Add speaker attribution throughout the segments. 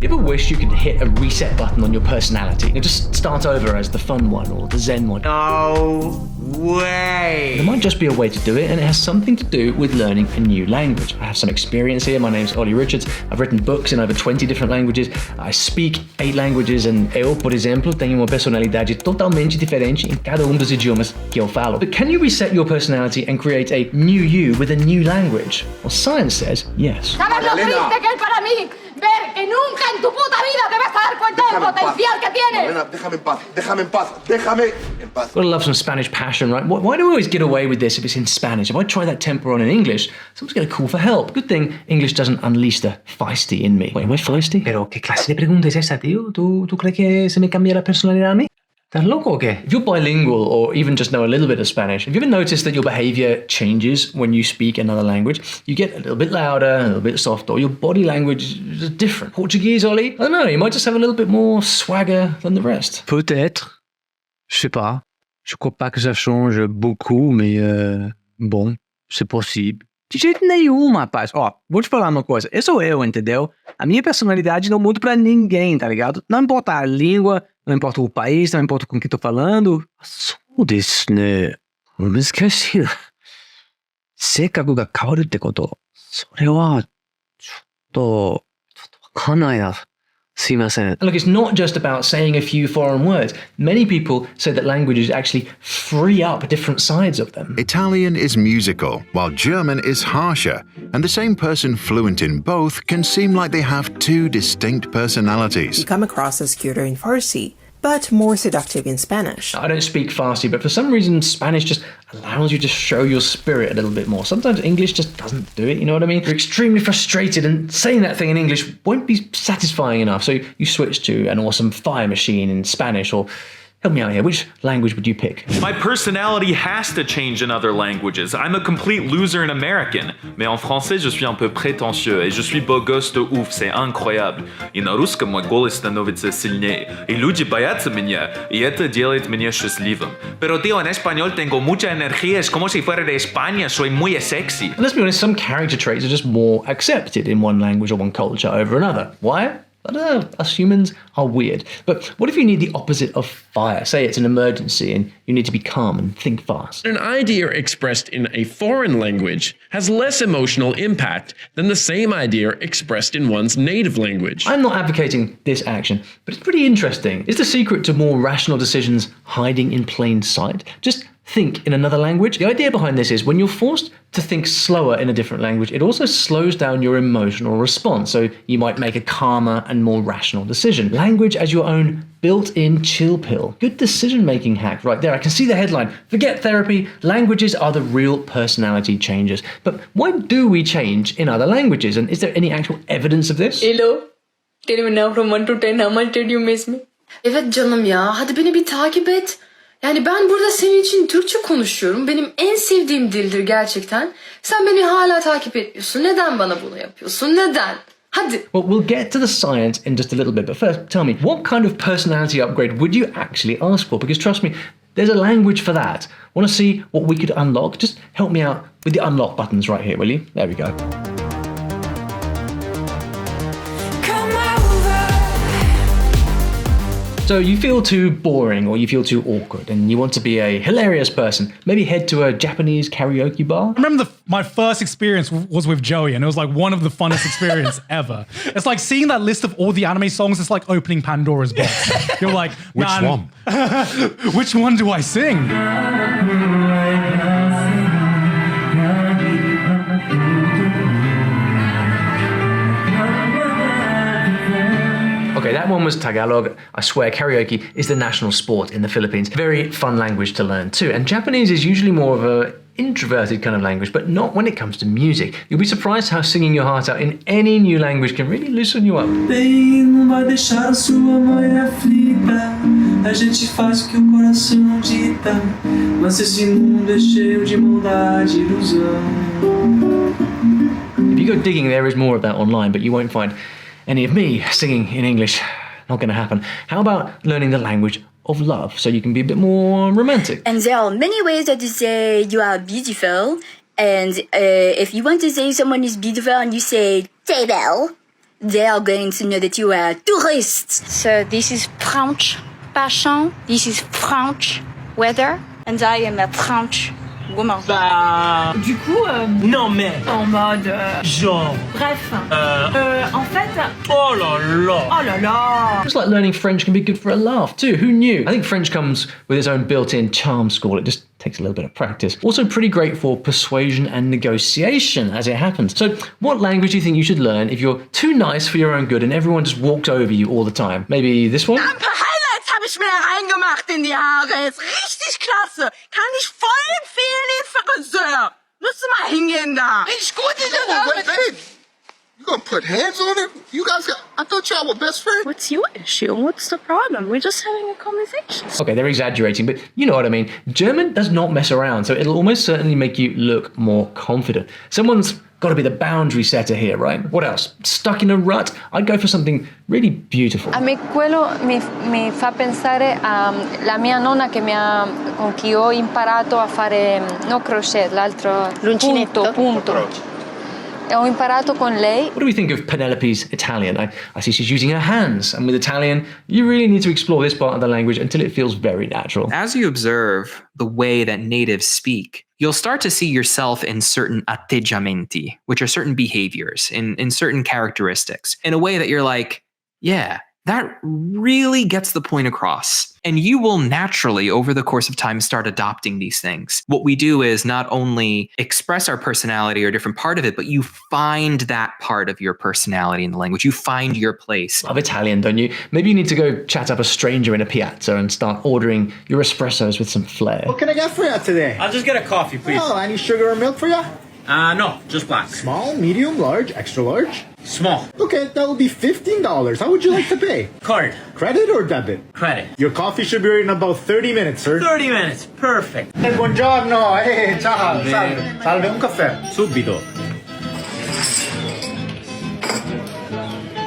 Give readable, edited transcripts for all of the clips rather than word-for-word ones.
Speaker 1: You ever wish you could hit a reset button on your personality? You know, just start over as the fun one or the zen one.
Speaker 2: No way!
Speaker 1: There might just be a way to do it, and it has something to do with learning a new language. I have some experience here. My name's Olly Richards. I've written books in over 20 different languages. I speak 8 languages, and eu, por exemplo, tenho uma personalidade totalmente diferente em cada dos idiomas que eu falo. But can you reset your personality and create a new you with a new language? Well, science says yes.
Speaker 3: ¿Sabes lo triste que es para mí ver que nunca en tu puta vida te vas a dar cuenta del potencial que tienes?
Speaker 4: Elena, déjame en paz, déjame en paz, déjame en paz.
Speaker 1: Gotta love some Spanish passion, right? Why do we always get away with this if it's in Spanish? If I try that temper on in English, someone's gonna call for help. Good thing English doesn't unleash the feisty in me. Wait, we're feisty?
Speaker 2: Pero ¿qué clase de pregunta es esa, tío? ¿Tú crees que se me cambia la personalidad a mí? ¿Estás loco o qué?
Speaker 1: If you're bilingual or even just know a little bit of Spanish, have you ever noticed that your behavior changes when you speak another language? You get a little bit louder, a little bit softer, or your body language is different. Portuguese, Ollie? I don't know, you might just have a little bit more swagger than the rest.
Speaker 5: Peut-être. Je sais pas. Je crois pas que ça change beaucoup, mais bon, c'est possible. De jeito nenhum, rapaz. Ó, vou te falar uma coisa. Eu sou eu, entendeu? A minha personalidade não muda pra ninguém, tá ligado? Não importa a língua, não importa o país, não importa com quem tô falando.そうですね。難しい。性格が変わるってこと。それは、ちょっとわかんないな。すいません。
Speaker 1: And look, it's not just about saying a few foreign words. Many people say that languages actually free up different sides of them.
Speaker 6: Italian is musical, while German is harsher, and the same person fluent in both can seem like they have 2 distinct personalities.
Speaker 7: You come across as cuter in Farsi, but more seductive in Spanish.
Speaker 1: I don't speak Farsi, but for some reason Spanish just allows you to show your spirit a little bit more. Sometimes English just doesn't do it, you know what I mean? You're extremely frustrated and saying that thing in English won't be satisfying enough, so you switch to an awesome fire machine in Spanish. Or help me out here, which language would you pick?
Speaker 8: My personality has to change in other languages. I'm a complete loser in American. Mais en français, je suis un peu prétentieux et je suis beau gosse de ouf, c'est incroyable. И на русском мой голос становится сильнее. И люди боятся меня, и это делает меня счастливым. Pero tío, en español tengo mucha energía, es como si fuera de España, soy muy sexy.
Speaker 1: And let's be honest, some character traits are just more accepted in one language or one culture over another. Why? I don't know, us humans are weird. But what if you need the opposite of fire? Say it's an emergency and you need to be calm and think fast.
Speaker 9: An idea expressed in a foreign language has less emotional impact than the same idea expressed in one's native language.
Speaker 1: I'm not advocating this action, but it's pretty interesting. Is the secret to more rational decisions hiding in plain sight? Just think in another language. The idea behind this is when you're forced to think slower in a different language, it also slows down your emotional response. So you might make a calmer and more rational decision. Language as your own built-in chill pill. Good decision-making hack right there. I can see the headline. Forget therapy. Languages are the real personality changers. But why do we change in other languages? And is there any actual evidence of this?
Speaker 10: Hello. Tell me now from 1 to 10 how much did you miss me? Evet canım ya. Hadi beni bir takip et. Yani ben burada senin için Türkçe konuşuyorum. Benim en sevdiğim dildir gerçekten. Sen beni hala takip etmiyorsun. Neden bana bunu yapıyorsun? Neden? Hadi.
Speaker 1: Well, we'll get to the science in just a little bit. But first, tell me, what kind of personality upgrade would you actually ask for? Because trust me, there's a language for that. Want to see what we could unlock? Just help me out with the unlock buttons right here, will you? There we go. So you feel too boring or you feel too awkward and you want to be a hilarious person, maybe head to a Japanese karaoke bar?
Speaker 11: I remember my first experience was with Joey, and it was like one of the funnest experiences ever. It's like seeing that list of all the anime songs, it's like opening Pandora's box. You're like,
Speaker 12: which one?
Speaker 11: Which one do I sing?
Speaker 1: Okay, that one was Tagalog. I swear, karaoke is the national sport in the Philippines. Very fun language to learn too. And Japanese is usually more of a introverted kind of language, but not when it comes to music. You'll be surprised how singing your heart out in any new language can really loosen you up.
Speaker 13: A gente faz o que o coração dita, mas esse mundo é cheio de maldade e ilusão.
Speaker 1: If you go digging, there is more of that online, but you won't find any of me singing in English. Not going to happen. How about learning the language of love so you can be a bit more romantic?
Speaker 14: And there are many ways that you say you are beautiful. And if you want to say someone is beautiful and you say, "Table," they are going to know that you are tourists.
Speaker 3: So this is French passion, this is French weather, and I am a French woman.
Speaker 13: Du coup, non mais. En mode. Genre.
Speaker 3: Bref. En fait.
Speaker 13: Oh là là.
Speaker 3: Oh là là.
Speaker 1: Looks like learning French can be good for a laugh too. Who knew? I think French comes with its own built-in charm score. It just takes a little bit of practice. Also pretty great for persuasion and negotiation as it happens. So what language do you think you should learn if you're too nice for your own good and everyone just walks over you all the time? Maybe this one?
Speaker 3: Habe ich mir reingemacht in die Haare. Ist richtig klasse. Kann ich voll empfehlen, den Friseur. Musst du mal hingehen da. Richtig gut in der Haare.
Speaker 4: Babe, you gonna put hands on her? You guys got, I thought y'all were best friends.
Speaker 3: What's your issue? What's the problem? We're just having a conversation.
Speaker 1: Okay, they're exaggerating, but you know what I mean. German does not mess around, so it'll almost certainly make you look more confident. Someone's got to be the boundary setter here, right? What else? Stuck in a rut? I'd go for something really beautiful.
Speaker 10: A me quello mi fa pensare a la mia nonna che con chi ho imparato a fare no crochet, l'altro punto. Ho imparato con lei.
Speaker 1: What do we think of Penelope's Italian? I see she's using her hands, and with Italian, you really need to explore this part of the language until it feels very natural.
Speaker 12: As you observe the way that natives speak, you'll start to see yourself in certain atteggiamenti, which are certain behaviors, in certain characteristics, in a way that you're like, yeah, that really gets the point across. And you will naturally, over the course of time, start adopting these things. What we do is not only express our personality or a different part of it, but you find that part of your personality in the language. You find your place.
Speaker 1: Love Italian, don't you? Maybe you need to go chat up a stranger in a piazza and start ordering your espressos with some flair.
Speaker 15: What can I get for you today?
Speaker 16: I'll just get a coffee, please.
Speaker 15: Oh, any sugar or milk for you?
Speaker 16: No, just black.
Speaker 15: Small, medium, large, extra large?
Speaker 16: Small.
Speaker 15: Okay, that will be $15. How would you like to pay?
Speaker 16: Card.
Speaker 15: Credit or debit?
Speaker 16: Credit.
Speaker 15: Your coffee should be ready in about 30 minutes, sir.
Speaker 16: 30 minutes. Perfect.
Speaker 15: Hey, buongiorno. Hey, ciao. Salve. Salve, un caffè.
Speaker 16: Subito.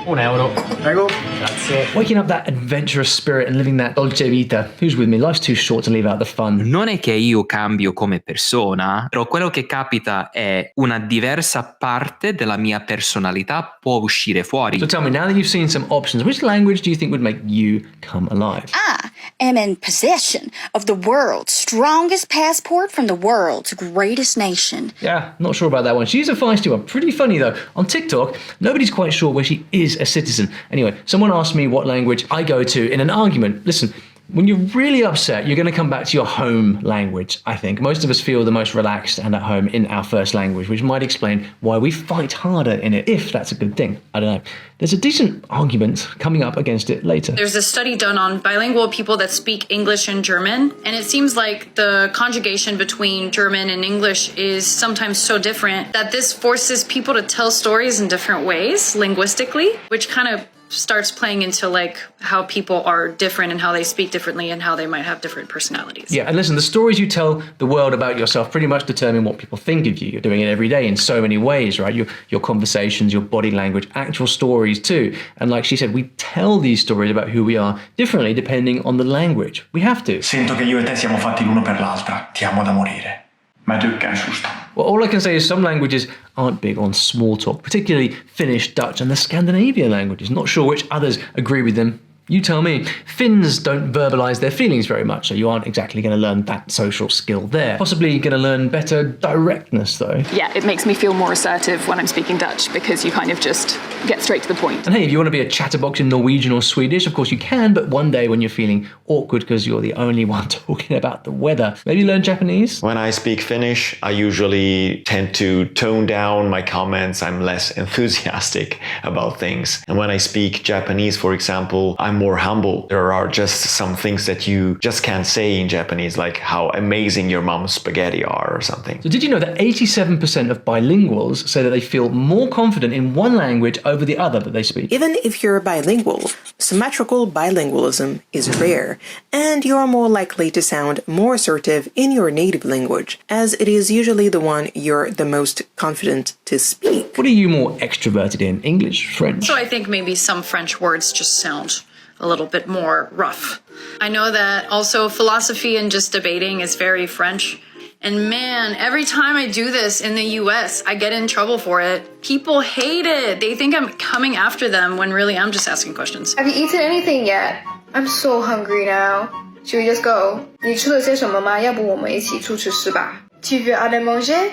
Speaker 1: €1.
Speaker 15: Prego.
Speaker 16: Grazie.
Speaker 1: Waking up that adventurous spirit and living that dolce vita. Who's with me? Life's too short to leave out the fun.
Speaker 12: Non è che io cambio come persona, però quello che capita è una diversa parte della mia personalità può uscire fuori.
Speaker 1: So tell me, now that you've seen some options, which language do you think would make you come alive?
Speaker 14: I am in possession of the world's strongest passport from the world's greatest nation.
Speaker 1: Yeah, not sure about that one. She's a feisty one. Pretty funny though. On TikTok, nobody's quite sure where she is a citizen. Anyway, someone asked me what language I go to in an argument. Listen, when you're really upset, you're going to come back to your home language, I think. Most of us feel the most relaxed and at home in our first language, which might explain why we fight harder in it, if that's a good thing. I don't know. There's a decent argument coming up against it later.
Speaker 10: There's a study done on bilingual people that speak English and German, and it seems like the conjugation between German and English is sometimes so different that this forces people to tell stories in different ways, linguistically, which kind of starts playing into like how people are different and how they speak differently and how they might have different personalities.
Speaker 1: Yeah, and listen, the stories you tell the world about yourself pretty much determine what people think of you. You're doing it every day in so many ways, right? Your conversations, your body language, actual stories too. And like she said, we tell these stories about who we are differently depending on the language. We have to.
Speaker 17: Sento che io e te siamo fatti l'uno per l'altra. Ti amo da morire. Ma du kan giusto.
Speaker 1: Well, all I can say is some languages aren't big on small talk, particularly Finnish, Dutch, and the Scandinavian languages. Not sure which others agree with them. You tell me. Finns don't verbalize their feelings very much, so you aren't exactly going to learn that social skill there. Possibly going to learn better directness, though.
Speaker 18: Yeah, it makes me feel more assertive when I'm speaking Dutch because you kind of just get straight to the point.
Speaker 1: And hey, if you want to be a chatterbox in Norwegian or Swedish, of course you can, but one day when you're feeling awkward because you're the only one talking about the weather, maybe learn Japanese?
Speaker 19: When I speak Finnish, I usually tend to tone down my comments. I'm less enthusiastic about things. And when I speak Japanese, for example, I'm more humble. There are just some things that you just can't say in Japanese, like how amazing your mom's spaghetti are or something.
Speaker 1: So did you know that 87% of bilinguals say that they feel more confident in one language over the other that they speak?
Speaker 7: Even if you're bilingual, symmetrical bilingualism is rare, and you're more likely to sound more assertive in your native language, as it is usually the one you're the most confident to speak.
Speaker 1: What are you more extroverted in? English, French?
Speaker 10: So I think maybe some French words just sound a little bit more rough. I know that also philosophy and just debating is very French. And man, every time I do this in the US, I get in trouble for it. People hate it. They think I'm coming after them when really I'm just asking questions.
Speaker 20: Have you eaten anything yet? I'm so hungry now. Should we just go? 你吃了些什么吗？要不我们一起出去吃吧。Tu veux aller manger?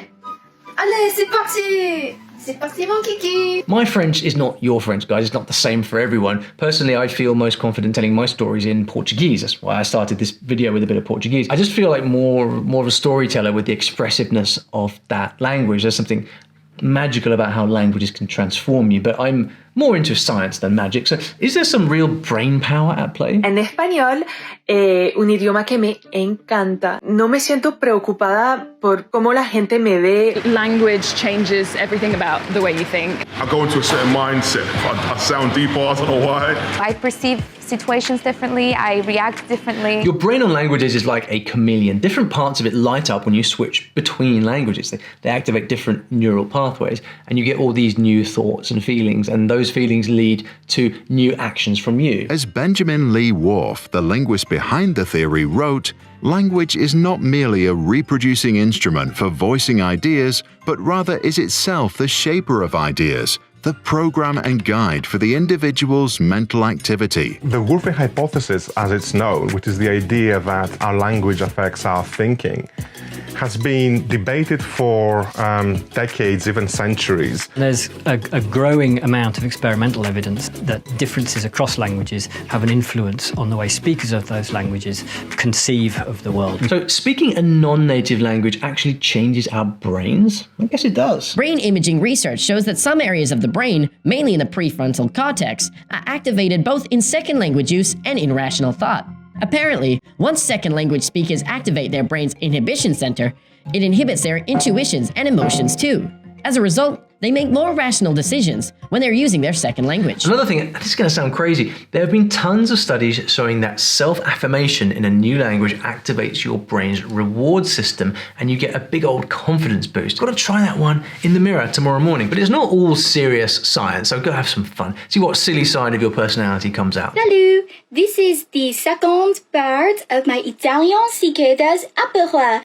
Speaker 20: Allez, c'est parti! C'est parti, mon kiki!
Speaker 1: My French is not your French, guys. It's not the same for everyone. Personally, I feel most confident telling my stories in Portuguese. That's why I started this video with a bit of Portuguese. I just feel like more of a storyteller with the expressiveness of that language. There's something magical about how languages can transform you, but I'm more into science than magic. So is there some real brain power at play?
Speaker 21: En español, un idioma que me encanta. No me siento preocupada por cómo la gente me ve.
Speaker 18: Language changes everything about the way you think.
Speaker 4: I go into a certain mindset. I sound deeper, I don't know why.
Speaker 22: I perceive situations differently, I react differently.
Speaker 1: Your brain on languages is like a chameleon. Different parts of it light up when you switch between languages. They activate different neural pathways, and you get all these new thoughts and feelings, and those feelings lead to new actions from you.
Speaker 6: As Benjamin Lee Whorf, the linguist behind the theory, wrote, language is not merely a reproducing instrument for voicing ideas, but rather is itself the shaper of ideas, the program and guide for the individual's mental activity.
Speaker 23: The Whorfian hypothesis, as it's known, which is the idea that our language affects our thinking, has been debated for decades, even centuries.
Speaker 24: There's a growing amount of experimental evidence that differences across languages have an influence on the way speakers of those languages conceive of the world.
Speaker 1: So speaking a non-native language actually changes our brains? I guess it does.
Speaker 25: Brain imaging research shows that some areas of the brain, mainly in the prefrontal cortex, are activated both in second language use and in rational thought. Apparently, once second language speakers activate their brain's inhibition center, it inhibits their intuitions and emotions too. As a result, they make more rational decisions when they're using their second language.
Speaker 1: Another thing, this is going to sound crazy, there have been tons of studies showing that self-affirmation in a new language activates your brain's reward system and you get a big old confidence boost. Got to try that one in the mirror tomorrow morning. But it's not all serious science, so go have some fun. See what silly side of your personality comes out.
Speaker 26: Salut! This is the second part of my Italian cicadas opera.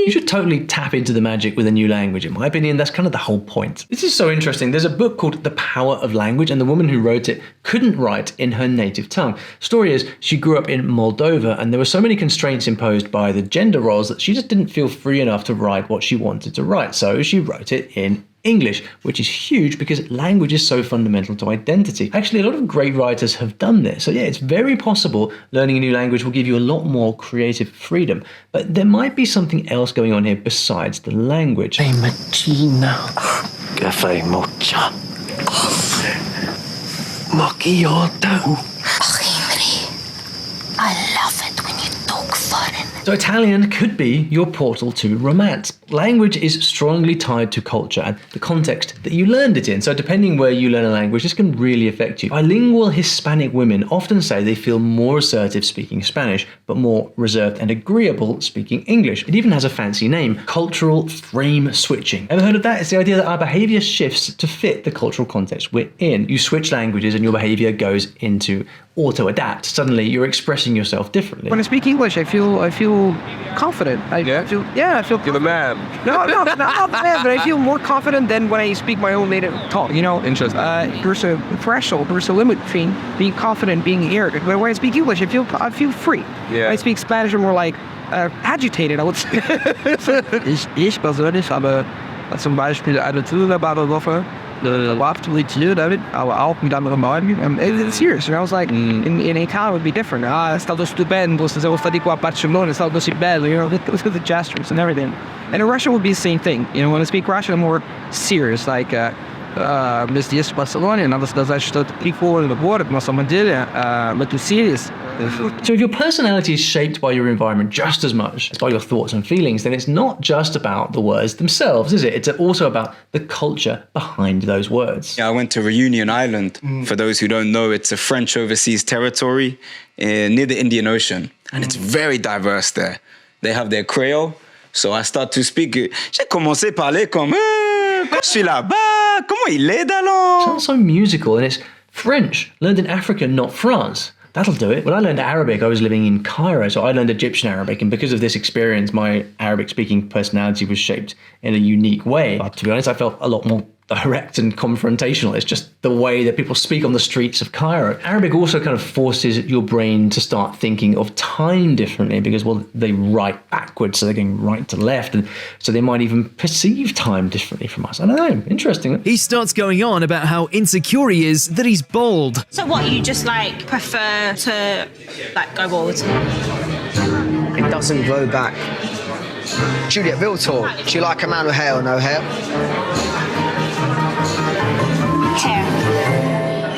Speaker 1: You should totally tap into the magic with a new language. In my opinion, that's kind of the whole point. This is so interesting. There's a book called The Power of Language, and the woman who wrote it couldn't write in her native tongue. Story is, she grew up in Moldova, and there were so many constraints imposed by the gender roles that she just didn't feel free enough to write what she wanted to write. So she wrote it in English, which is huge because language is so fundamental to identity. Actually, a lot of great writers have done this. So yeah, it's very possible learning a new language will give you a lot more creative freedom. But there might be something else going on here besides the language.
Speaker 27: Hey, Magina. Cafe mocha. Macchiato.
Speaker 26: I love it when you talk foreign.
Speaker 1: So Italian could be your portal to romance. Language is strongly tied to culture and the context that you learned it in. So depending where you learn a language, this can really affect you. Bilingual Hispanic women often say they feel more assertive speaking Spanish, but more reserved and agreeable speaking English. It even has a fancy name, cultural frame switching. Ever heard of that? It's the idea that our behavior shifts to fit the cultural context we're in. You switch languages and your behavior goes into auto-adapt. Suddenly you're expressing yourself differently.
Speaker 5: When I speak English, I feel confident. I feel
Speaker 28: You're the man.
Speaker 5: No, not the man, but I feel more confident than when I speak my own native tongue, you know?
Speaker 28: Interesting.
Speaker 5: There's a threshold, there's a limit between being confident and being arrogant. But when I speak English, I feel free.
Speaker 28: Yeah.
Speaker 5: When I speak Spanish, I'm more like agitated, I would say. Ich persönlich habe zum Beispiel eine wunderbare Woche damit, aber auch mit anderen Leuten. It's serious. And I was like, in Italian it would be different. È stato stupendo, siamo stati qua a Barcellona, è stato così bello, you know, look at the gestures and everything. And in Russian would be the same thing. You know, when I speak Russian, I'm more serious, like, мы здесь в Барселоне, надо сказать, что прикольный город, на самом деле, мы тут serious.
Speaker 1: So if your personality is shaped by your environment just as much as by your thoughts and feelings, then it's not just about the words themselves, is it? It's also about the culture behind those words.
Speaker 29: Yeah, I went to Reunion Island. For those who don't know, it's a French overseas territory near the Indian Ocean. And it's very diverse there. They have their Creole. So I start to speak. J'ai commencé à parler comme quand je suis là-bas, comment
Speaker 1: Sounds so musical, and it's French, learned in Africa, not France. That'll do it. When I learned Arabic, I was living in Cairo, so I learned Egyptian Arabic, and because of this experience, my Arabic-speaking personality was shaped in a unique way. But to be honest, I felt a lot more direct and confrontational. It's just the way that people speak on the streets of Cairo. Arabic also kind of forces your brain to start thinking of time differently because, well, they write backwards, so they're going right to left, and so they might even perceive time differently from us. I don't know, interesting.
Speaker 2: He starts going on about how insecure he is that he's bald.
Speaker 3: So what, you just prefer to go bald?
Speaker 8: It doesn't grow back. Juliet, real talk, do you like a man with hair or no hair?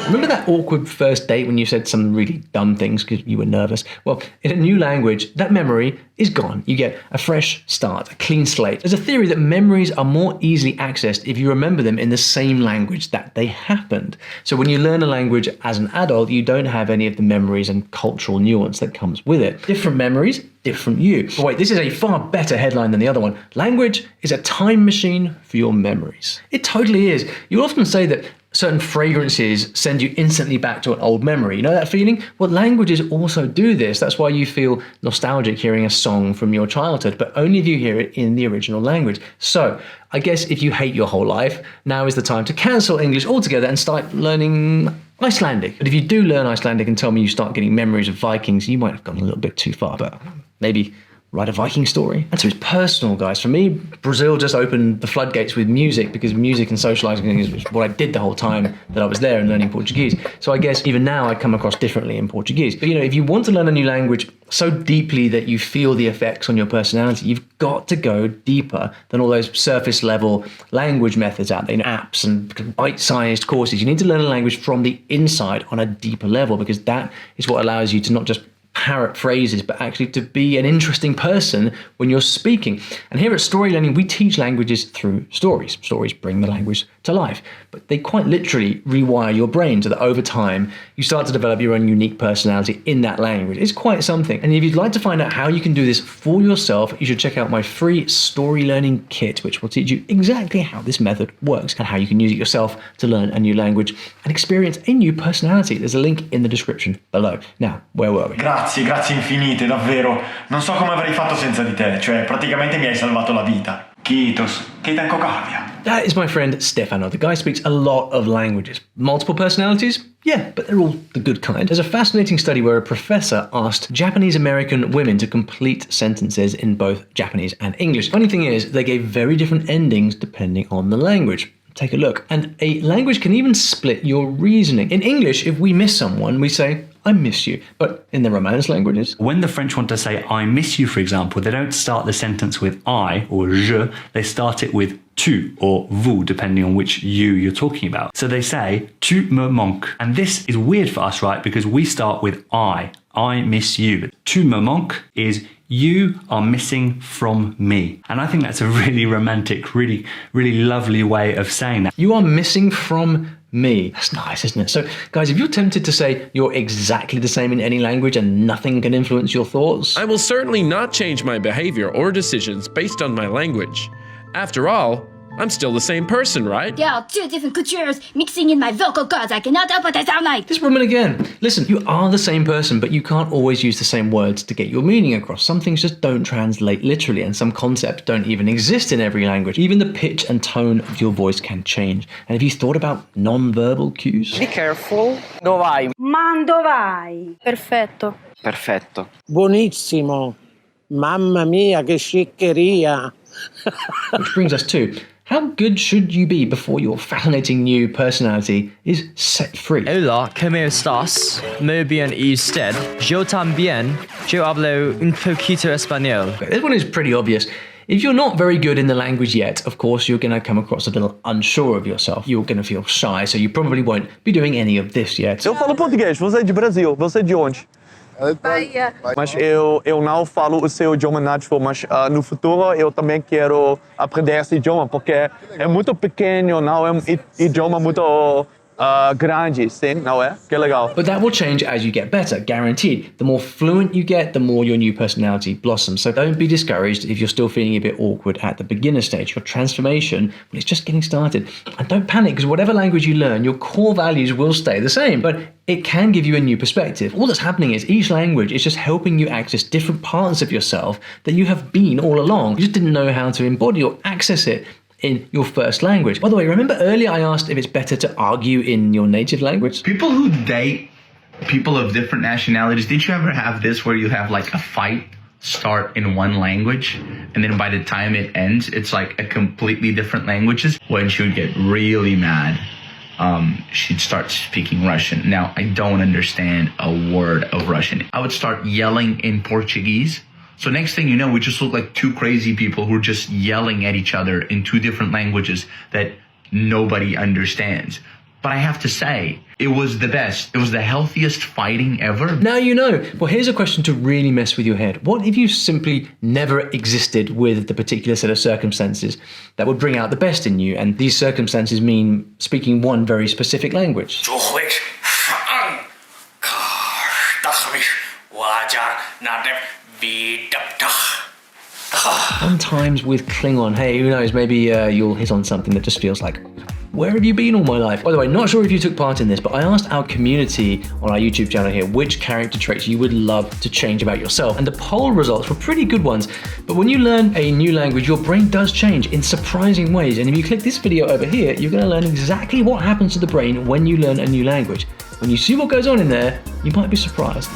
Speaker 1: Remember that awkward first date when you said some really dumb things because you were nervous? Well, in a new language, that memory is gone. You get a fresh start, a clean slate. There's a theory that memories are more easily accessed if you remember them in the same language that they happened. So when you learn a language as an adult, you don't have any of the memories and cultural nuance that comes with it. Different memories, different you. But wait, this is a far better headline than the other one. Language is a time machine for your memories. It totally is. You often say that certain fragrances send you instantly back to an old memory. You know that feeling? Well, languages also do this. That's why you feel nostalgic hearing a song from your childhood, but only if you hear it in the original language. So I guess if you hate your whole life, now is the time to cancel English altogether and start learning Icelandic. But if you do learn Icelandic and tell me you start getting memories of Vikings, you might have gone a little bit too far, but maybe write a Viking story. And so it's personal, guys. For me, Brazil just opened the floodgates with music because music and socializing is what I did the whole time that I was there and learning Portuguese. So I guess even now I come across differently in Portuguese. But if you want to learn a new language so deeply that you feel the effects on your personality, you've got to go deeper than all those surface level language methods out there, apps and bite-sized courses. You need to learn a language from the inside on a deeper level because that is what allows you to not just parrot phrases, but actually to be an interesting person when you're speaking. And here at StoryLearning, we teach languages through stories. Stories bring the language to life, but they quite literally rewire your brain so that over time, you start to develop your own unique personality in that language. It's quite something. And if you'd like to find out how you can do this for yourself, you should check out my free StoryLearning kit, which will teach you exactly how this method works and how you can use it yourself to learn a new language and experience a new personality. There's a link in the description below. Now, where were we?
Speaker 17: Grazie infinite, davvero. Non so come avrei fatto senza di te, cioè praticamente mi hai salvato la vita. Kiitos. Kiitän koko kahvia.
Speaker 1: That is my friend Stefano. The guy speaks a lot of languages. Multiple personalities? Yeah, but they're all the good kind. There's a fascinating study where a professor asked Japanese American women to complete sentences in both Japanese and English. Funny thing is, they gave very different endings depending on the language. Take a look. And a language can even split your reasoning. In English, if we miss someone, we say, I miss you. But in the Romance languages,
Speaker 9: when the French want to say I miss you, for example, they don't start the sentence with I or je, they start it with tu or vous, depending on which you're talking about. So they say, tu me manques. And this is weird for us, right? Because we start with I miss you. Tu me manques is you are missing from me. And I think that's a really romantic, really, really lovely way of saying that.
Speaker 1: You are missing from me. That's nice, isn't it? So, guys, if you're tempted to say you're exactly the same in any language and nothing can influence your thoughts,
Speaker 11: I will certainly not change my behavior or decisions based on my language. After all, I'm still the same person, right?
Speaker 26: There are two different cultures mixing in my vocal cords. I cannot help what I sound like.
Speaker 1: This woman again. Listen, you are the same person, but you can't always use the same words to get your meaning across. Some things just don't translate literally, and some concepts don't even exist in every language. Even the pitch and tone of your voice can change. And have you thought about non-verbal cues?
Speaker 8: Be careful. Dove vai?
Speaker 26: Ma dove vai? Perfetto.
Speaker 8: Perfetto.
Speaker 13: Buonissimo. Mamma mia, che sciccheria.
Speaker 1: Which brings us to, how good should you be before your fascinating new personality is set free?
Speaker 15: Hola, ¿cómo estás? Muy bien, ¿y usted? Yo también. Yo hablo un poquito español.
Speaker 1: This one is pretty obvious. If you're not very good in the language yet, of course, you're going to come across a little unsure of yourself. You're going to feel shy, so you probably won't be doing any of this yet.
Speaker 16: Eu falo português, você é de Brasil, você é de onde?
Speaker 20: Bahia.
Speaker 16: Mas eu não falo o seu idioma nativo, mas no futuro eu também quero aprender esse idioma, porque é muito pequeno, não é um idioma muito grande, sim, não é? Que legal.
Speaker 1: But that will change as you get better, guaranteed. The more fluent you get, the more your new personality blossoms. So don't be discouraged if you're still feeling a bit awkward at the beginner stage. Your transformation, well, it's just getting started. And don't panic, because whatever language you learn, your core values will stay the same. But it can give you a new perspective. All that's happening is each language is just helping you access different parts of yourself that you have been all along. You just didn't know how to embody or access it in your first language. By the way, remember earlier I asked if it's better to argue in your native language?
Speaker 4: People who date people of different nationalities, did you ever have this where you have like a fight start in one language and then by the time it ends, it's like a completely different languages? When she would get really mad, she'd start speaking Russian. Now, I don't understand a word of Russian. I would start yelling in Portuguese. So next thing you know, we just look like two crazy people who are just yelling at each other in two different languages that nobody understands. But I have to say, it was the best. It was the healthiest fighting ever.
Speaker 1: Now you know. Well, here's a question to really mess with your head. What if you simply never existed with the particular set of circumstances that would bring out the best in you? And these circumstances mean speaking one very specific language. Sometimes with Klingon, hey, who knows, maybe you'll hit on something that just feels like, where have you been all my life? By the way, not sure if you took part in this, but I asked our community on our YouTube channel here which character traits you would love to change about yourself. And the poll results were pretty good ones. But when you learn a new language, your brain does change in surprising ways. And if you click this video over here, you're going to learn exactly what happens to the brain when you learn a new language. When you see what goes on in there, you might be surprised.